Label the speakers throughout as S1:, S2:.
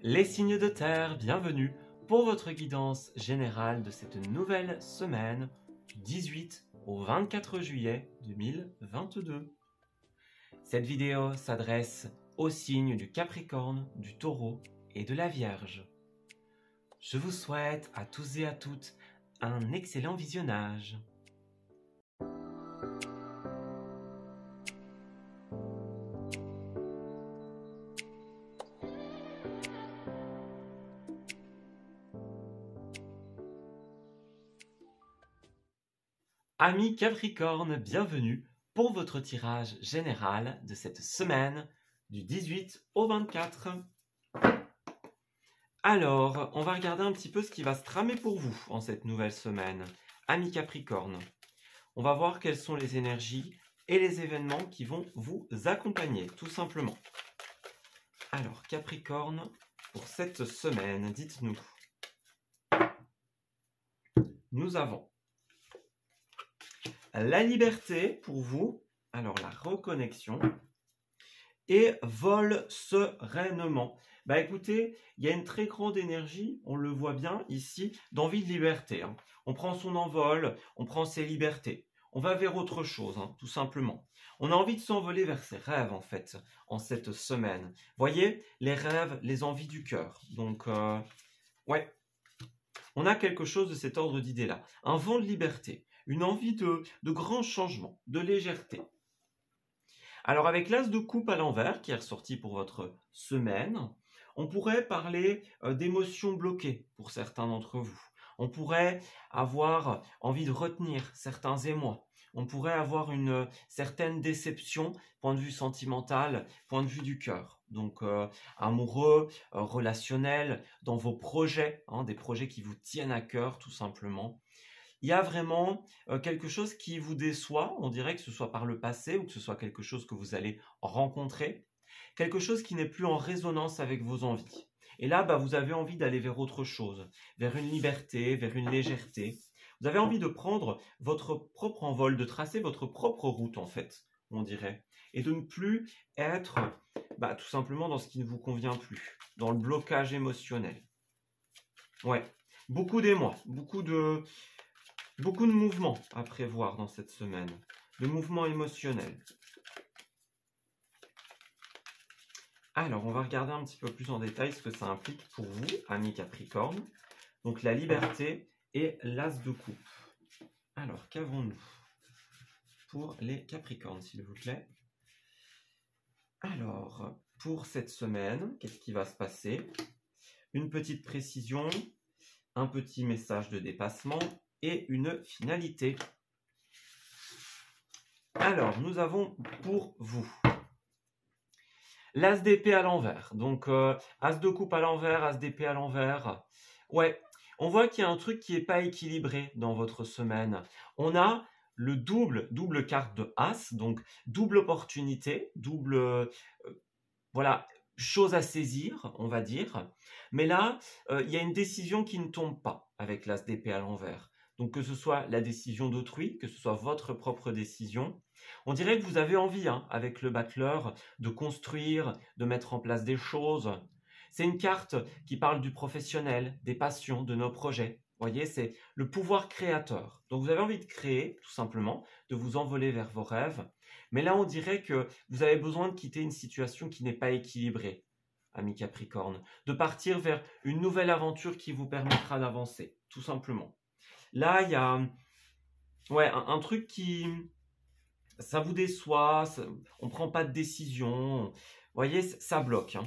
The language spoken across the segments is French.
S1: Les signes de terre, bienvenue pour votre guidance générale de cette nouvelle semaine du 18 au 24 juillet 2022. Cette vidéo s'adresse aux signes du Capricorne, du Taureau et de la Vierge. Je vous souhaite à tous et à toutes un excellent visionnage. Amis Capricorne, bienvenue pour votre tirage général de cette semaine du 18 au 24. Alors, on va regarder un petit peu ce qui va se tramer pour vous en cette nouvelle semaine. Amis Capricorne, on va voir quelles sont les énergies et les événements qui vont vous accompagner, tout simplement. Alors, Capricorne, pour cette semaine, dites-nous. Nous avons la liberté pour vous, alors la reconnexion, et vol sereinement. Bah écoutez, il y a une très grande énergie, on le voit bien ici, d'envie de liberté. On prend son envol, on prend ses libertés. On va vers autre chose, tout simplement. On a envie de s'envoler vers ses rêves, en fait, en cette semaine. Voyez, les rêves, les envies du cœur. Donc, ouais, on a quelque chose de cet ordre d'idée-là. Un vent de liberté, une envie de grands changements, de légèreté. Alors avec l'as de coupe à l'envers, qui est ressorti pour votre semaine, on pourrait parler d'émotions bloquées pour certains d'entre vous. On pourrait avoir envie de retenir certains émois. On pourrait avoir une certaine déception, point de vue sentimental, point de vue du cœur. Donc amoureux, relationnel, dans vos projets, des projets qui vous tiennent à cœur tout simplement. Il y a vraiment quelque chose qui vous déçoit, on dirait que ce soit par le passé ou que ce soit quelque chose que vous allez rencontrer, quelque chose qui n'est plus en résonance avec vos envies. Et là, vous avez envie d'aller vers autre chose, vers une liberté, vers une légèreté. Vous avez envie de prendre votre propre envol, de tracer votre propre route en fait, on dirait, et de ne plus être tout simplement dans ce qui ne vous convient plus, dans le blocage émotionnel. Ouais, beaucoup d'émoi, beaucoup de mouvements à prévoir dans cette semaine, de mouvements émotionnels. Alors, on va regarder un petit peu plus en détail ce que ça implique pour vous, amis Capricorne. Donc, la liberté et l'as de coupe. Alors, qu'avons-nous pour les Capricornes, s'il vous plaît? Alors, pour cette semaine, qu'est-ce qui va se passer? Une petite précision, un petit message de dépassement et une finalité. Alors, nous avons pour vous l'as d'épée à l'envers. Donc, as de coupe à l'envers, as d'épée à l'envers. Ouais, on voit qu'il y a un truc qui n'est pas équilibré dans votre semaine. On a le double carte de as, donc double opportunité, double, voilà, chose à saisir, on va dire. Mais là, il y a une décision qui ne tombe pas avec l'as d'épée à l'envers. Donc que ce soit la décision d'autrui, que ce soit votre propre décision, on dirait que vous avez envie, avec le battleur, de construire, de mettre en place des choses. C'est une carte qui parle du professionnel, des passions, de nos projets. Vous voyez, c'est le pouvoir créateur. Donc vous avez envie de créer, tout simplement, de vous envoler vers vos rêves. Mais là, on dirait que vous avez besoin de quitter une situation qui n'est pas équilibrée, amis Capricorne. De partir vers une nouvelle aventure qui vous permettra d'avancer, tout simplement. Là, il y a un truc qui... ça vous déçoit, on ne prend pas de décision. Vous voyez, ça bloque.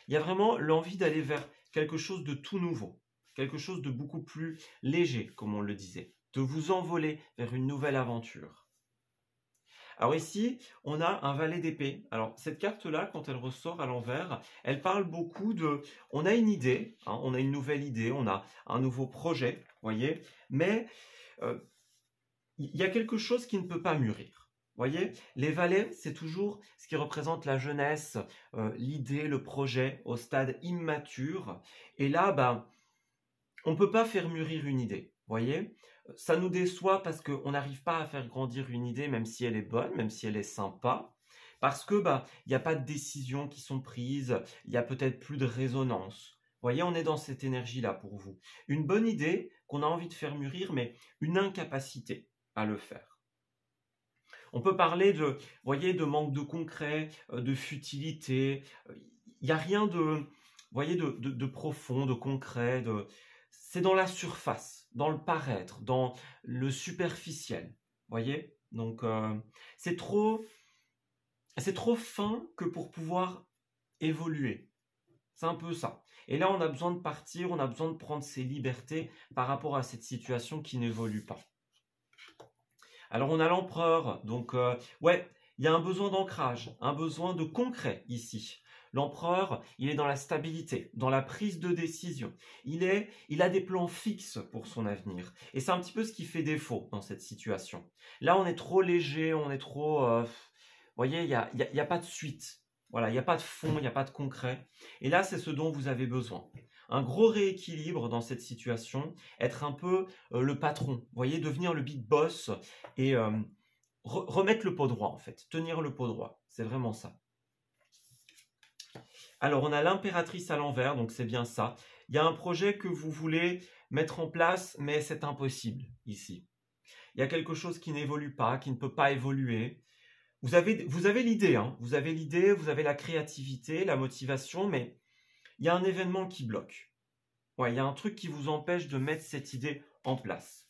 S1: Il y a vraiment l'envie d'aller vers quelque chose de tout nouveau, quelque chose de beaucoup plus léger, comme on le disait, de vous envoler vers une nouvelle aventure. Alors ici, on a un valet d'épée. Alors cette carte-là, quand elle ressort à l'envers, elle parle beaucoup de... on a une idée, on a une nouvelle idée, on a un nouveau projet, vous voyez, mais il y a quelque chose qui ne peut pas mûrir. Vous voyez, les valets, c'est toujours ce qui représente la jeunesse, l'idée, le projet au stade immature. Et là, on ne peut pas faire mûrir une idée. Vous voyez, ça nous déçoit parce qu'on n'arrive pas à faire grandir une idée, même si elle est bonne, même si elle est sympa. Parce que il n'y a pas de décisions qui sont prises, il y a peut-être plus de résonance. Voyez, on est dans cette énergie-là pour vous. Une bonne idée qu'on a envie de faire mûrir, mais une incapacité à le faire. On peut parler de, voyez, de manque de concret, de futilité. Il n'y a rien de, voyez, de profond, de concret. C'est dans la surface, dans le paraître, dans le superficiel. Voyez? Donc, c'est trop fin que pour pouvoir évoluer. C'est un peu ça. Et là, on a besoin de partir, on a besoin de prendre ses libertés par rapport à cette situation qui n'évolue pas. Alors, on a l'empereur. Donc, ouais, il y a un besoin d'ancrage, un besoin de concret ici. L'empereur, il est dans la stabilité, dans la prise de décision. Il a des plans fixes pour son avenir. Et c'est un petit peu ce qui fait défaut dans cette situation. Là, on est trop léger, on est trop... vous voyez, il n'y a pas de suite. Voilà, il n'y a pas de fond, il n'y a pas de concret. Et là, c'est ce dont vous avez besoin. Un gros rééquilibre dans cette situation, être un peu le patron, vous voyez, devenir le big boss et remettre le pot droit, en fait, tenir le pot droit. C'est vraiment ça. Alors, on a l'impératrice à l'envers, donc c'est bien ça. Il y a un projet que vous voulez mettre en place, mais c'est impossible ici. Il y a quelque chose qui n'évolue pas, qui ne peut pas évoluer. Vous avez l'idée, hein. Vous avez l'idée, vous avez la créativité, la motivation, mais il y a un événement qui bloque. Ouais, il y a un truc qui vous empêche de mettre cette idée en place.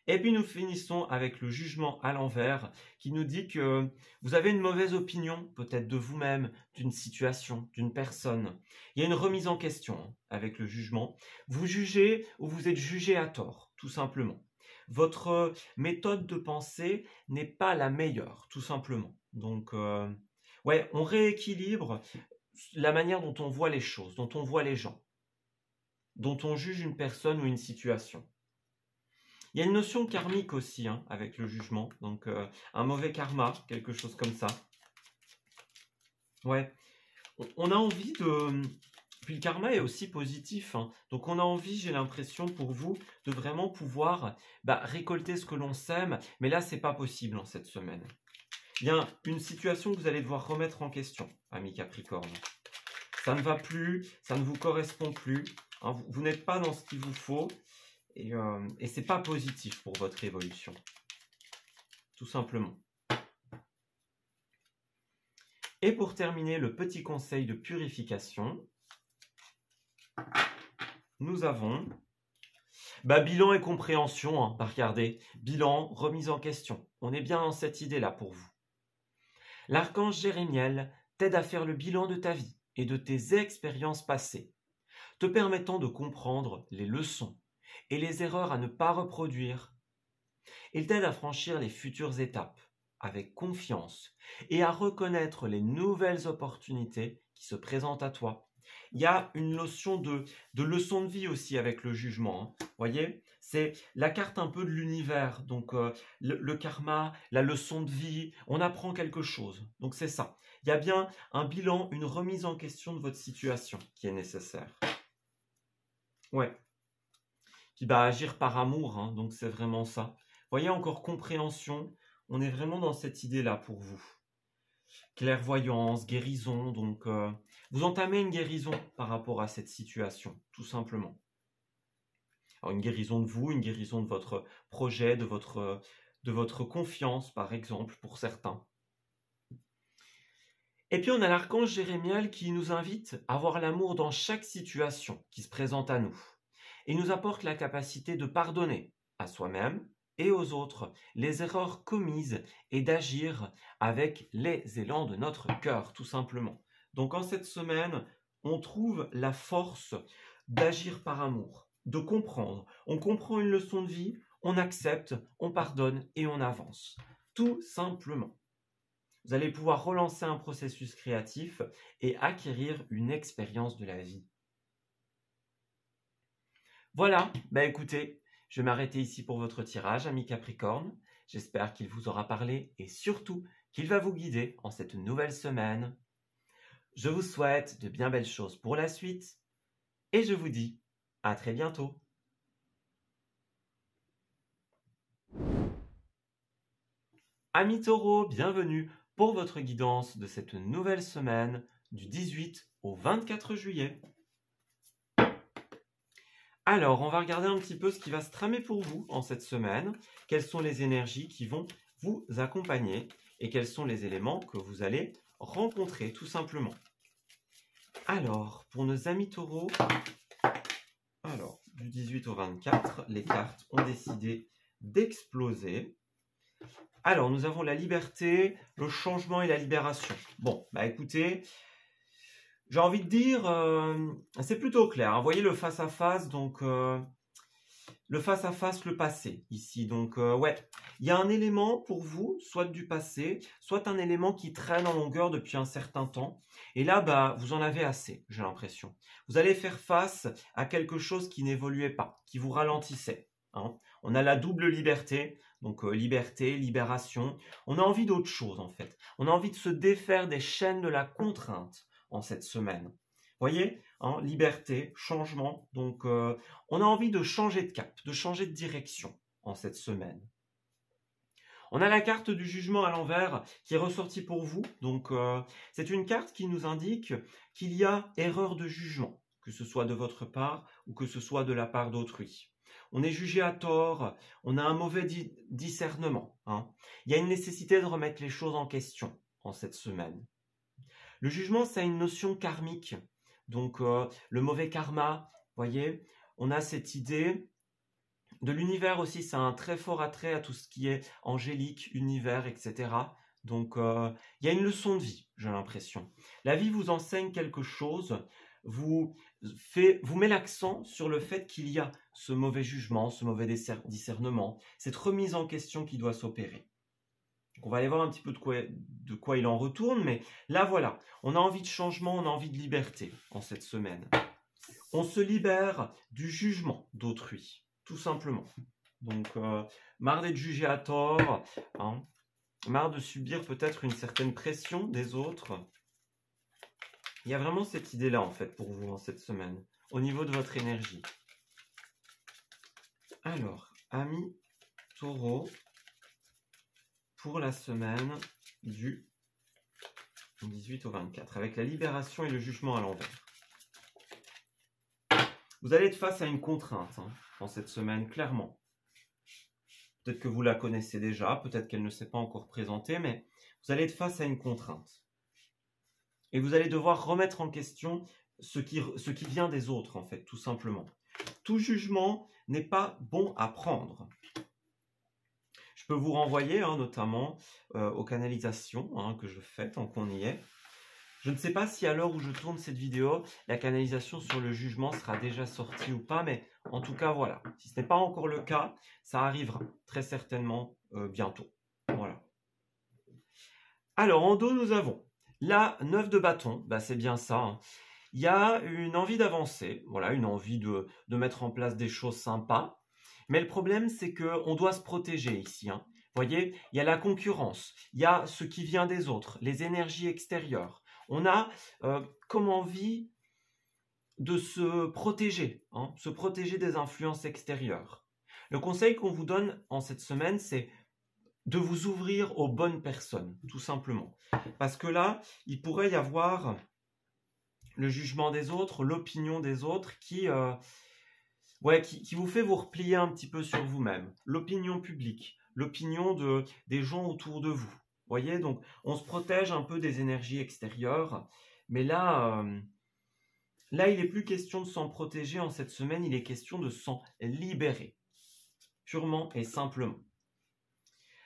S1: Et puis nous finissons avec le jugement à l'envers qui nous dit que vous avez une mauvaise opinion peut-être de vous-même, d'une situation, d'une personne. Il y a une remise en question hein, avec le jugement. Vous jugez ou vous êtes jugé à tort, tout simplement. Votre méthode de pensée n'est pas la meilleure, tout simplement. Donc, ouais, on rééquilibre la manière dont on voit les choses, dont on voit les gens, dont on juge une personne ou une situation. Il y a une notion karmique aussi hein, avec le jugement, donc un mauvais karma, quelque chose comme ça. Ouais, on a envie de... Puis le karma est aussi positif, hein. Donc on a envie, j'ai l'impression pour vous, de vraiment pouvoir récolter ce que l'on sème, mais là c'est pas possible en cette semaine. Il y a une situation que vous allez devoir remettre en question, amis Capricorne. Ça ne va plus, ça ne vous correspond plus, hein, vous n'êtes pas dans ce qu'il vous faut, et ce n'est pas positif pour votre évolution, tout simplement. Et pour terminer, le petit conseil de purification, nous avons bilan et compréhension. Hein, regardez, bilan, remise en question. On est bien dans cette idée-là pour vous. L'archange Jérémiel t'aide à faire le bilan de ta vie et de tes expériences passées, te permettant de comprendre les leçons et les erreurs à ne pas reproduire. Il t'aide à franchir les futures étapes avec confiance et à reconnaître les nouvelles opportunités qui se présentent à toi. Il y a une notion de leçon de vie aussi avec le jugement. Hein. Voyez, c'est la carte un peu de l'univers. Donc le karma, la leçon de vie, on apprend quelque chose. Donc c'est ça. Il y a bien un bilan, une remise en question de votre situation qui est nécessaire. Ouais. Qui va agir par amour, hein, donc c'est vraiment ça. Voyez, encore compréhension, on est vraiment dans cette idée-là pour vous. Clairvoyance, guérison, donc vous entamez une guérison par rapport à cette situation, tout simplement. Alors une guérison de vous, une guérison de votre projet, de votre confiance, par exemple, pour certains. Et puis on a l'archange Jérémiel qui nous invite à voir l'amour dans chaque situation qui se présente à nous. Et nous apporte la capacité de pardonner à soi-même et aux autres les erreurs commises et d'agir avec les élans de notre cœur, tout simplement. Donc en cette semaine, on trouve la force d'agir par amour, de comprendre. On comprend une leçon de vie, on accepte, on pardonne et on avance. Tout simplement. Vous allez pouvoir relancer un processus créatif et acquérir une expérience de la vie. Voilà, écoutez, je vais m'arrêter ici pour votre tirage, amis Capricorne. J'espère qu'il vous aura parlé et surtout qu'il va vous guider en cette nouvelle semaine. Je vous souhaite de bien belles choses pour la suite et je vous dis à très bientôt. Amis Taureaux, bienvenue pour votre guidance de cette nouvelle semaine du 18 au 24 juillet. Alors, on va regarder un petit peu ce qui va se tramer pour vous en cette semaine. Quelles sont les énergies qui vont vous accompagner et quels sont les éléments que vous allez rencontrer, tout simplement. Alors, pour nos amis taureaux, du 18 au 24, les cartes ont décidé d'exploser. Alors, nous avons la liberté, le changement et la libération. Bon, bah écoutez, j'ai envie de dire, c'est plutôt clair. Hein. Vous voyez le face-à-face, donc le face-à-face, le passé, ici. Donc, ouais, il y a un élément pour vous, soit du passé, soit un élément qui traîne en longueur depuis un certain temps. Et là, bah, vous en avez assez, j'ai l'impression. Vous allez faire face à quelque chose qui n'évoluait pas, qui vous ralentissait. Hein. On a la double liberté, donc liberté, libération. On a envie d'autre chose, en fait. On a envie de se défaire des chaînes de la contrainte en cette semaine. Vous voyez, hein, liberté, changement. Donc, on a envie de changer de cap, de changer de direction en cette semaine. On a la carte du jugement à l'envers qui est ressortie pour vous. Donc, c'est une carte qui nous indique qu'il y a erreur de jugement, que ce soit de votre part ou que ce soit de la part d'autrui. On est jugé à tort, on a un mauvais discernement. Hein. Il y a une nécessité de remettre les choses en question en cette semaine. Le jugement, ça a une notion karmique. Donc, le mauvais karma, vous voyez, on a cette idée de l'univers aussi, ça a un très fort attrait à tout ce qui est angélique, univers, etc. Donc, il y a une leçon de vie, j'ai l'impression. La vie vous enseigne quelque chose, vous met l'accent sur le fait qu'il y a ce mauvais jugement, ce mauvais discernement, cette remise en question qui doit s'opérer. On va aller voir un petit peu de quoi il en retourne, mais là, voilà, on a envie de changement, on a envie de liberté en cette semaine. On se libère du jugement d'autrui, tout simplement. Donc, marre d'être jugé à tort, hein, marre de subir peut-être une certaine pression des autres. Il y a vraiment cette idée-là, en fait, pour vous en cette semaine, au niveau de votre énergie. Alors, amis taureaux, pour la semaine du 18 au 24, avec la libération et le jugement à l'envers. Vous allez être face à une contrainte en cette semaine, clairement. Peut-être que vous la connaissez déjà, peut-être qu'elle ne s'est pas encore présentée, mais vous allez être face à une contrainte. Et vous allez devoir remettre en question ce qui vient des autres, en fait, tout simplement. Tout jugement n'est pas bon à prendre. Je peux vous renvoyer notamment aux canalisations que je fais tant qu'on y est. Je ne sais pas si à l'heure où je tourne cette vidéo, la canalisation sur le jugement sera déjà sortie ou pas, mais en tout cas, voilà. Si ce n'est pas encore le cas, ça arrivera très certainement bientôt. Voilà. Alors, en dos, nous avons la 9 de bâton. Bah, c'est bien ça. Hein. Il y a une envie d'avancer, voilà, une envie de mettre en place des choses sympas. Mais le problème, c'est qu'on doit se protéger ici. Hein. Vous voyez, il y a la concurrence, il y a ce qui vient des autres, les énergies extérieures. On a comme envie de se protéger des influences extérieures. Le conseil qu'on vous donne en cette semaine, c'est de vous ouvrir aux bonnes personnes, tout simplement. Parce que là, il pourrait y avoir le jugement des autres, l'opinion des autres qui vous fait vous replier un petit peu sur vous-même. L'opinion publique, l'opinion des gens autour de vous. Vous voyez, donc on se protège un peu des énergies extérieures. Mais là, il n'est plus question de s'en protéger en cette semaine, il est question de s'en libérer. Purement et simplement.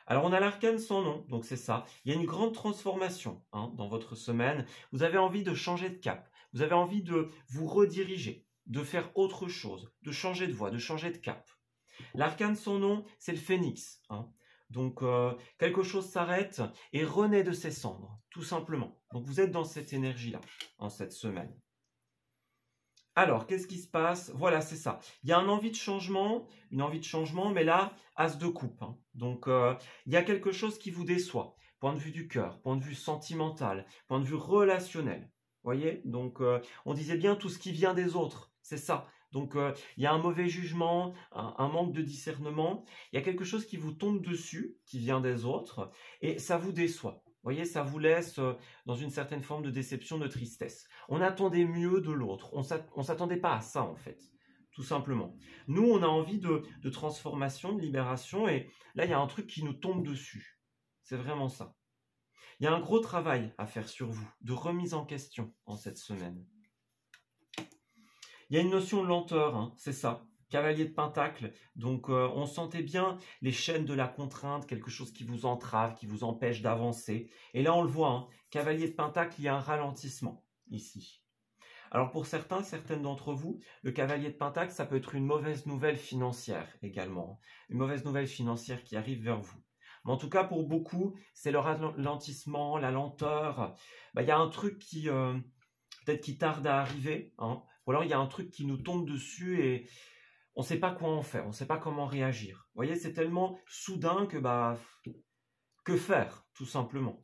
S1: Alors, on a l'arcane sans nom, donc c'est ça. Il y a une grande transformation dans votre semaine. Vous avez envie de changer de cap. Vous avez envie de vous rediriger, de faire autre chose, de changer de voie, de changer de cap. L'arcane sans nom, c'est le phénix. Donc, quelque chose s'arrête et renaît de ses cendres, tout simplement. Donc, vous êtes dans cette énergie-là, en cette semaine. Alors, qu'est-ce qui se passe? Voilà, c'est ça. Il y a une envie de changement, mais là, as de coupe. Donc, il y a quelque chose qui vous déçoit. Point de vue du cœur, point de vue sentimental, point de vue relationnel. Vous voyez? Donc, on disait bien tout ce qui vient des autres. C'est ça. Donc, il y a un mauvais jugement, un manque de discernement. Il y a quelque chose qui vous tombe dessus, qui vient des autres, et ça vous déçoit. Vous voyez, ça vous laisse dans une certaine forme de déception, de tristesse. On attendait mieux de l'autre. On ne s'attendait pas à ça, en fait, tout simplement. Nous, on a envie de transformation, de libération, et là, il y a un truc qui nous tombe dessus. C'est vraiment ça. Il y a un gros travail à faire sur vous, de remise en question en cette semaine. Il y a une notion de lenteur, hein, c'est ça. Cavalier de Pentacle, donc on sentait bien les chaînes de la contrainte, quelque chose qui vous entrave, qui vous empêche d'avancer. Et là, on le voit, hein, Cavalier de Pentacle, il y a un ralentissement ici. Alors pour certains, certaines d'entre vous, le Cavalier de Pentacle, ça peut être une mauvaise nouvelle financière également. Une mauvaise nouvelle financière qui arrive vers vous. Mais en tout cas, pour beaucoup, c'est le ralentissement, la lenteur. Il y a un truc qui peut-être qui tarde à arriver, hein. Ou alors il y a un truc qui nous tombe dessus et on ne sait pas quoi en faire, on ne sait pas comment réagir. Vous voyez, c'est tellement soudain que que faire, tout simplement.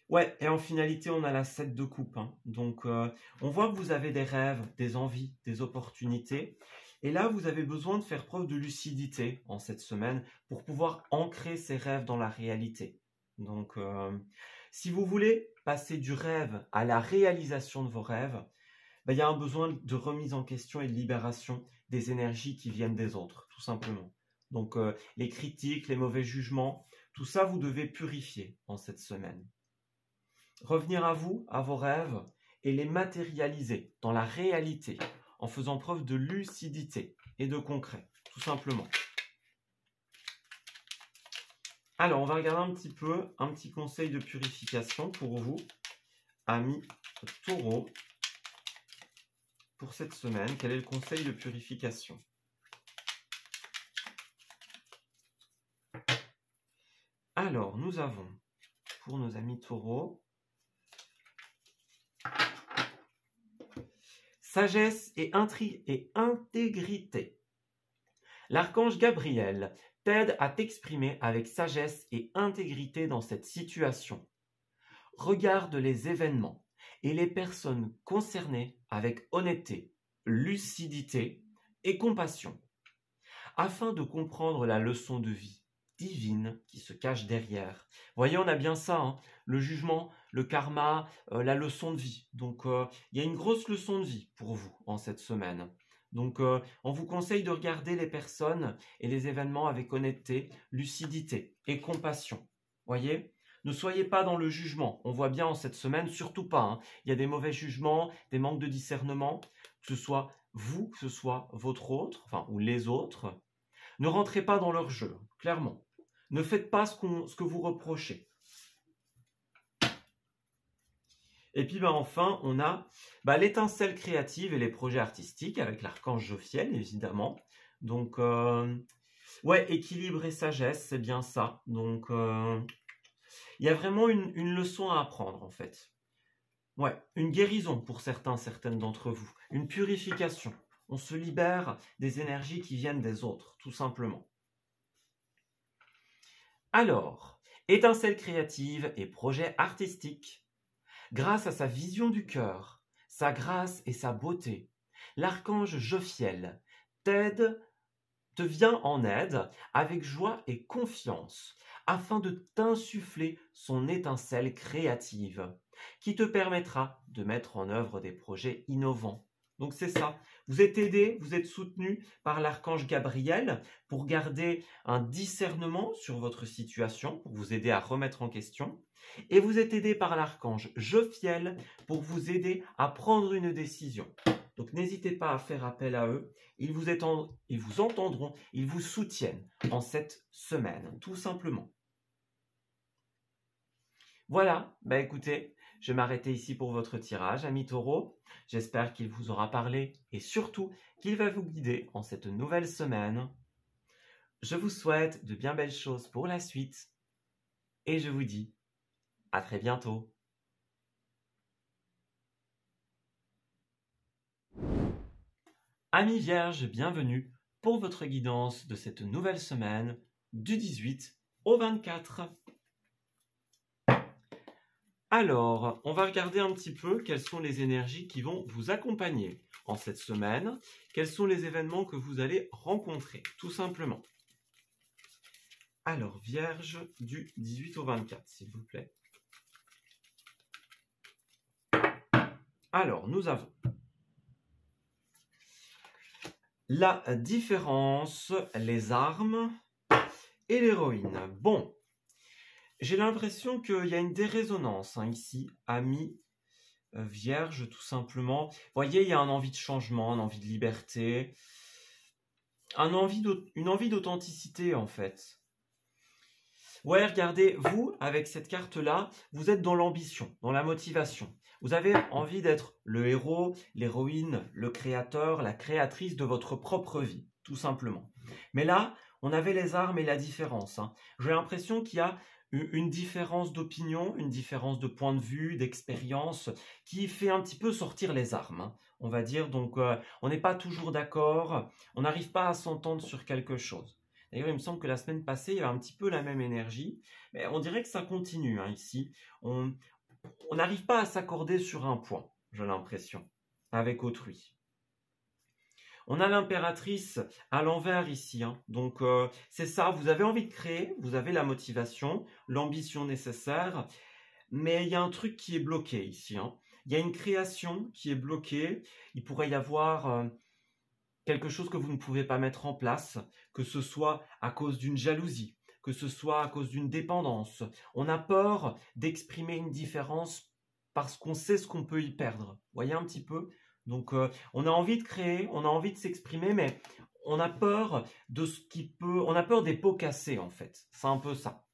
S1: Ouais, et en finalité, on a la 7 de coupe, hein. Donc, on voit que vous avez des rêves, des envies, des opportunités. Et là, vous avez besoin de faire preuve de lucidité en cette semaine pour pouvoir ancrer ces rêves dans la réalité. Donc, si vous voulez passer du rêve à la réalisation de vos rêves, il y a un besoin de remise en question et de libération des énergies qui viennent des autres, tout simplement. Donc, les critiques, les mauvais jugements, tout ça, vous devez purifier en cette semaine. Revenir à vous, à vos rêves, et les matérialiser dans la réalité, en faisant preuve de lucidité et de concret, tout simplement. Alors, on va regarder un petit peu, un petit conseil de purification pour vous, amis Taureau, pour cette semaine. Quel est le conseil de purification? Alors, nous avons, pour nos amis Taureau, sagesse et intégrité. L'archange Gabriel t'aide à t'exprimer avec sagesse et intégrité dans cette situation. Regarde les événements et les personnes concernées avec honnêteté, lucidité et compassion, afin de comprendre la leçon de vie divine qui se cache derrière. Vous voyez, on a bien ça, hein, le jugement, le karma, la leçon de vie. Donc, il y a une grosse leçon de vie pour vous en cette semaine. Donc, on vous conseille de regarder les personnes et les événements avec honnêteté, lucidité et compassion. Voyez ? Ne soyez pas dans le jugement. On voit bien en cette semaine, surtout pas, hein. Il y a des mauvais jugements, des manques de discernement, que ce soit vous, que ce soit votre autre, enfin, ou les autres. Ne rentrez pas dans leur jeu, clairement. Ne faites pas ce que vous reprochez. Et puis enfin, on a l'étincelle créative et les projets artistiques avec l'archange Jophiel, évidemment. Donc, ouais, équilibre et sagesse, c'est bien ça. Donc, il y a vraiment une leçon à apprendre, en fait. Ouais, une guérison pour certaines d'entre vous. Une purification. On se libère des énergies qui viennent des autres, tout simplement. Alors, étincelle créative et projet artistique. Grâce à sa vision du cœur, sa grâce et sa beauté, l'archange Jophiel te vient en aide avec joie et confiance afin de t'insuffler son étincelle créative qui te permettra de mettre en œuvre des projets innovants. Donc c'est ça, vous êtes aidé, vous êtes soutenu par l'archange Gabriel pour garder un discernement sur votre situation, pour vous aider à remettre en question. Et vous êtes aidé par l'archange Jophiel pour vous aider à prendre une décision. Donc n'hésitez pas à faire appel à eux, ils vous entendront, ils vous soutiennent en cette semaine, tout simplement. Voilà, écoutez, je vais m'arrêter ici pour votre tirage, amis Taureau. J'espère qu'il vous aura parlé et surtout qu'il va vous guider en cette nouvelle semaine. Je vous souhaite de bien belles choses pour la suite et je vous dis à très bientôt. Amis Vierges, bienvenue pour votre guidance de cette nouvelle semaine du 18 au 24. Alors, on va regarder un petit peu quelles sont les énergies qui vont vous accompagner en cette semaine. Quels sont les événements que vous allez rencontrer, tout simplement. Alors, Vierge du 18 au 24, s'il vous plaît. Alors, nous avons la différence, les armes et l'héroïne. Bon, j'ai l'impression qu'il y a une dérésonance ici, ami Vierge, tout simplement. Vous voyez, il y a une envie de changement, une envie de liberté, une envie d'authenticité, en fait. Ouais, regardez, vous, avec cette carte-là, vous êtes dans l'ambition, dans la motivation. Vous avez envie d'être le héros, l'héroïne, le créateur, la créatrice de votre propre vie, tout simplement. Mais là, on avait les armes et la différence. J'ai l'impression qu'il y a une différence d'opinion, une différence de point de vue, d'expérience, qui fait un petit peu sortir les armes, on va dire. Donc, on n'est pas toujours d'accord, on n'arrive pas à s'entendre sur quelque chose. D'ailleurs, il me semble que la semaine passée, il y avait un petit peu la même énergie, mais on dirait que ça continue ici. On n'arrive pas à s'accorder sur un point, j'ai l'impression, avec autrui. On a l'impératrice à l'envers ici, donc c'est ça, vous avez envie de créer, vous avez la motivation, l'ambition nécessaire, mais il y a un truc qui est bloqué ici. Il y a une création qui est bloquée, il pourrait y avoir quelque chose que vous ne pouvez pas mettre en place, que ce soit à cause d'une jalousie, que ce soit à cause d'une dépendance. On a peur d'exprimer une différence parce qu'on sait ce qu'on peut y perdre. Vous voyez un petit peu? Donc, on a envie de créer, on a envie de s'exprimer, mais on a peur de ce qui peut... On a peur des pots cassés, en fait. C'est un peu ça.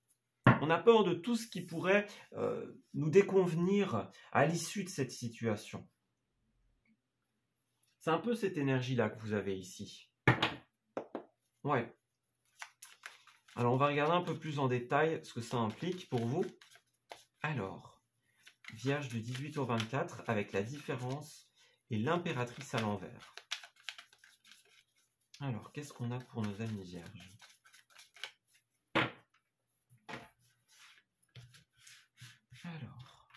S1: On a peur de tout ce qui pourrait nous déconvenir à l'issue de cette situation. C'est un peu cette énergie-là que vous avez ici. Ouais. Alors, on va regarder un peu plus en détail ce que ça implique pour vous. Alors, Vierge du 18 au 24 avec la différence et l'impératrice à l'envers. Alors, qu'est-ce qu'on a pour nos amis Vierges? Alors,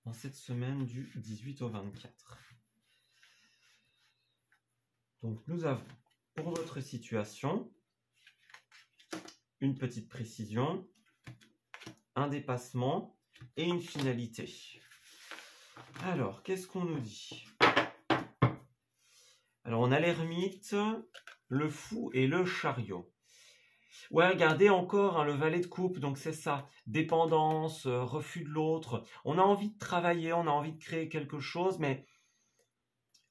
S1: dans cette semaine du 18 au 24. Donc, nous avons pour votre situation une petite précision, un dépassement et une finalité. Alors, qu'est-ce qu'on nous dit? Alors, on a l'ermite, le fou et le chariot. Ouais, regardez encore le valet de coupe, donc c'est ça, dépendance, refus de l'autre. On a envie de travailler, on a envie de créer quelque chose, mais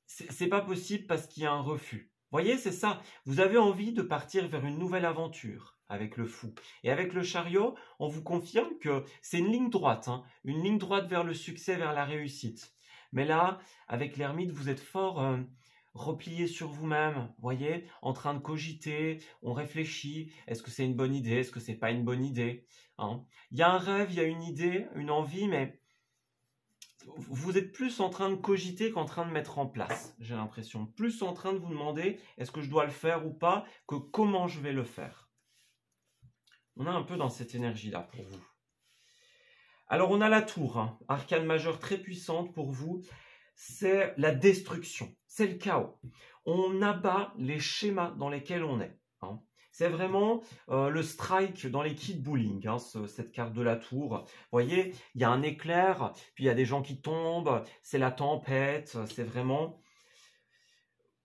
S1: c'est pas possible parce qu'il y a un refus. Vous voyez, c'est ça, vous avez envie de partir vers une nouvelle aventure avec le fou. Et avec le chariot, on vous confirme que c'est une ligne droite, une ligne droite vers le succès, vers la réussite. Mais là, avec l'ermite, vous êtes fort replié sur vous-même, voyez, en train de cogiter, on réfléchit, est-ce que c'est une bonne idée, est-ce que c'est pas une bonne idée, Il y a un rêve, il y a une idée, une envie, mais vous êtes plus en train de cogiter qu'en train de mettre en place, j'ai l'impression. Plus en train de vous demander, est-ce que je dois le faire ou pas, que comment je vais le faire. On est un peu dans cette énergie-là pour vous. Alors, on a la tour, arcane majeure très puissante pour vous. C'est la destruction, c'est le chaos. On abat les schémas dans lesquels on est. C'est vraiment le strike dans les kits bowling, cette carte de la tour. Vous voyez, il y a un éclair, puis il y a des gens qui tombent, c'est la tempête, c'est vraiment...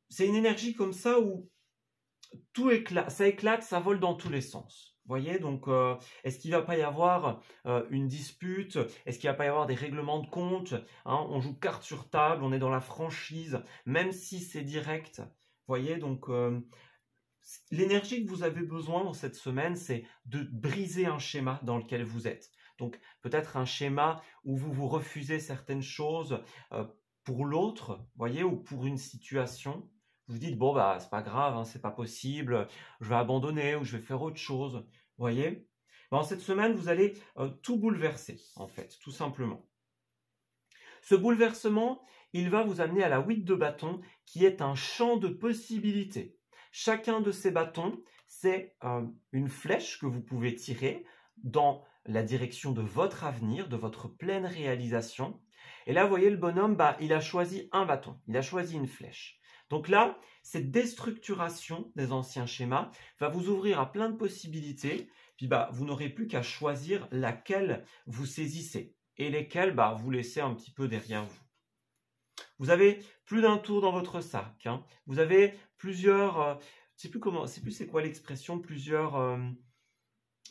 S1: C'est une énergie comme ça où tout éclate, ça vole dans tous les sens. Vous voyez, donc, est-ce qu'il ne va pas y avoir une dispute? Est-ce qu'il ne va pas y avoir des règlements de compte? On joue carte sur table, on est dans la franchise, même si c'est direct. Vous voyez, donc, l'énergie que vous avez besoin dans cette semaine, c'est de briser un schéma dans lequel vous êtes. Donc, peut-être un schéma où vous vous refusez certaines choses pour l'autre, vous voyez, ou pour une situation. Vous dites, bon, bah, c'est pas grave, c'est pas possible, je vais abandonner ou je vais faire autre chose. Vous voyez? Dans cette semaine, vous allez tout bouleverser, en fait, tout simplement. Ce bouleversement, il va vous amener à la 8 de bâton, qui est un champ de possibilités. Chacun de ces bâtons, c'est une flèche que vous pouvez tirer dans la direction de votre avenir, de votre pleine réalisation. Et là, vous voyez, le bonhomme, il a choisi un bâton, il a choisi une flèche. Donc là, cette déstructuration des anciens schémas va vous ouvrir à plein de possibilités. Puis vous n'aurez plus qu'à choisir laquelle vous saisissez et lesquelles vous laissez un petit peu derrière vous. Vous avez plus d'un tour dans votre sac, hein. Vous avez plusieurs, je sais plus c'est quoi l'expression, plusieurs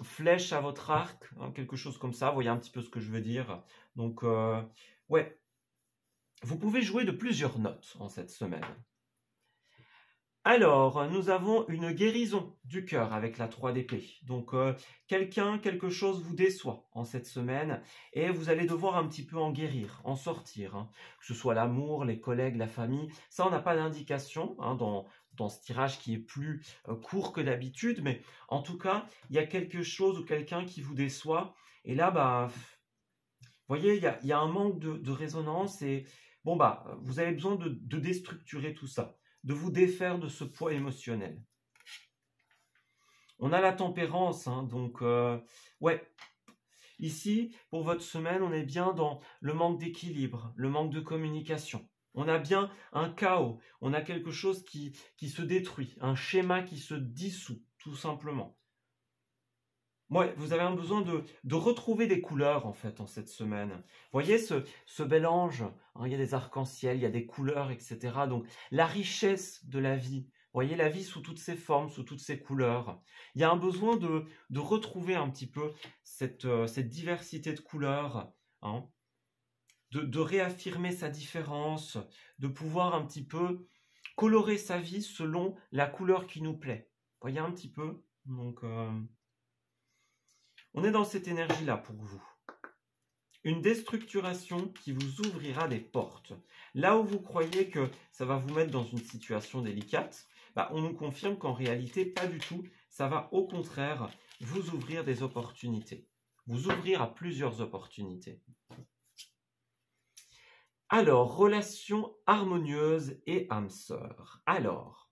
S1: flèches à votre arc, hein, quelque chose comme ça. Vous voyez un petit peu ce que je veux dire. Donc, ouais, vous pouvez jouer de plusieurs notes en cette semaine. Alors, nous avons une guérison du cœur avec la 3 d'épée. Donc, quelque chose vous déçoit en cette semaine et vous allez devoir un petit peu en guérir, en sortir, hein. Que ce soit l'amour, les collègues, la famille. Ça, on n'a pas d'indication, hein, dans ce tirage qui est plus court que d'habitude. Mais en tout cas, il y a quelque chose ou quelqu'un qui vous déçoit. Et là, vous voyez, il y a un manque de résonance et bon, vous avez besoin de déstructurer tout ça, de vous défaire de ce poids émotionnel. On a la tempérance, hein, donc ouais. Ici, pour votre semaine, on est bien dans le manque d'équilibre, le manque de communication. On a bien un chaos, on a quelque chose qui se détruit, un schéma qui se dissout, tout simplement. Ouais, vous avez un besoin de retrouver des couleurs, en fait, en cette semaine. Vous voyez ce bel ange, hein, il y a des arcs-en-ciel, il y a des couleurs, etc. Donc, la richesse de la vie. Vous voyez, la vie sous toutes ses formes, sous toutes ses couleurs. Il y a un besoin de retrouver un petit peu cette diversité de couleurs, hein, de réaffirmer sa différence, de pouvoir un petit peu colorer sa vie selon la couleur qui nous plaît. Vous voyez un petit peu? Donc... on est dans cette énergie-là pour vous. Une déstructuration qui vous ouvrira des portes. Là où vous croyez que ça va vous mettre dans une situation délicate, on nous confirme qu'en réalité, pas du tout. Ça va au contraire vous ouvrir des opportunités. Vous ouvrir à plusieurs opportunités. Alors, relation harmonieuse et âme sœur. Alors,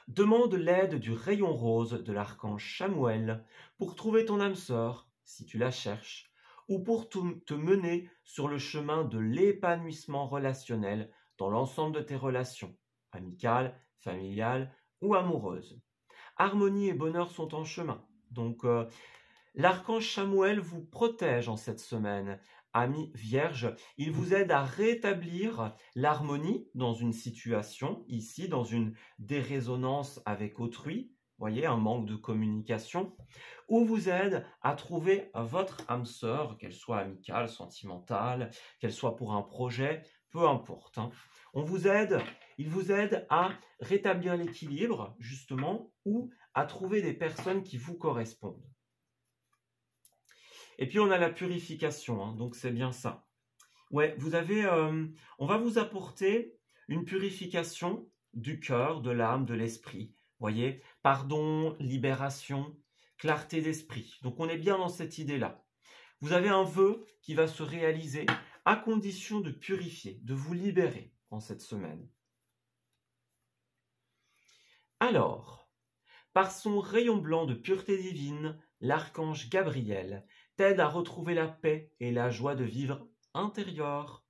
S1: demande l'aide du rayon rose de l'archange Chamuel pour trouver ton âme sœur, si tu la cherches, ou pour te mener sur le chemin de l'épanouissement relationnel dans l'ensemble de tes relations, amicales, familiales ou amoureuses. Harmonie et bonheur sont en chemin. Donc, l'archange Chamuel vous protège en cette semaine. Amis vierges, il vous aide à rétablir l'harmonie dans une situation, ici dans une dérésonance avec autrui, voyez, un manque de communication, ou vous aide à trouver votre âme sœur, qu'elle soit amicale, sentimentale, qu'elle soit pour un projet, peu importe, hein. Il vous aide à rétablir l'équilibre, justement, ou à trouver des personnes qui vous correspondent. Et puis, on a la purification, hein, donc c'est bien ça. Ouais, on va vous apporter une purification du cœur, de l'âme, de l'esprit. Voyez, pardon, libération, clarté d'esprit. Donc, on est bien dans cette idée-là. Vous avez un vœu qui va se réaliser à condition de purifier, de vous libérer en cette semaine. Alors, par son rayon blanc de pureté divine, l'archange Gabriel t'aide à retrouver la paix et la joie de vivre intérieure,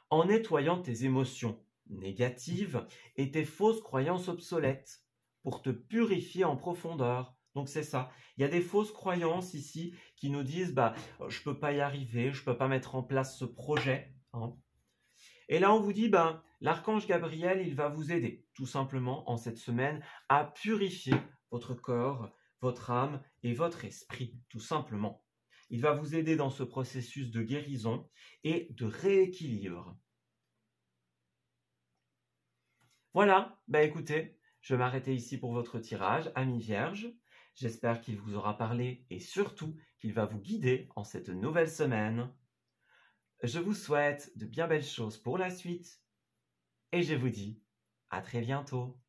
S1: en nettoyant tes émotions négatives et tes fausses croyances obsolètes, pour te purifier en profondeur. Donc c'est ça, il y a des fausses croyances ici qui nous disent je ne peux pas y arriver, je ne peux pas mettre en place ce projet, hein. Et là on vous dit l'archange Gabriel, il va vous aider tout simplement en cette semaine à purifier votre corps, votre âme et votre esprit, tout simplement. Il va vous aider dans ce processus de guérison et de rééquilibre. Voilà, écoutez, je vais m'arrêter ici pour votre tirage, amis vierges. J'espère qu'il vous aura parlé et surtout qu'il va vous guider en cette nouvelle semaine. Je vous souhaite de bien belles choses pour la suite et je vous dis à très bientôt.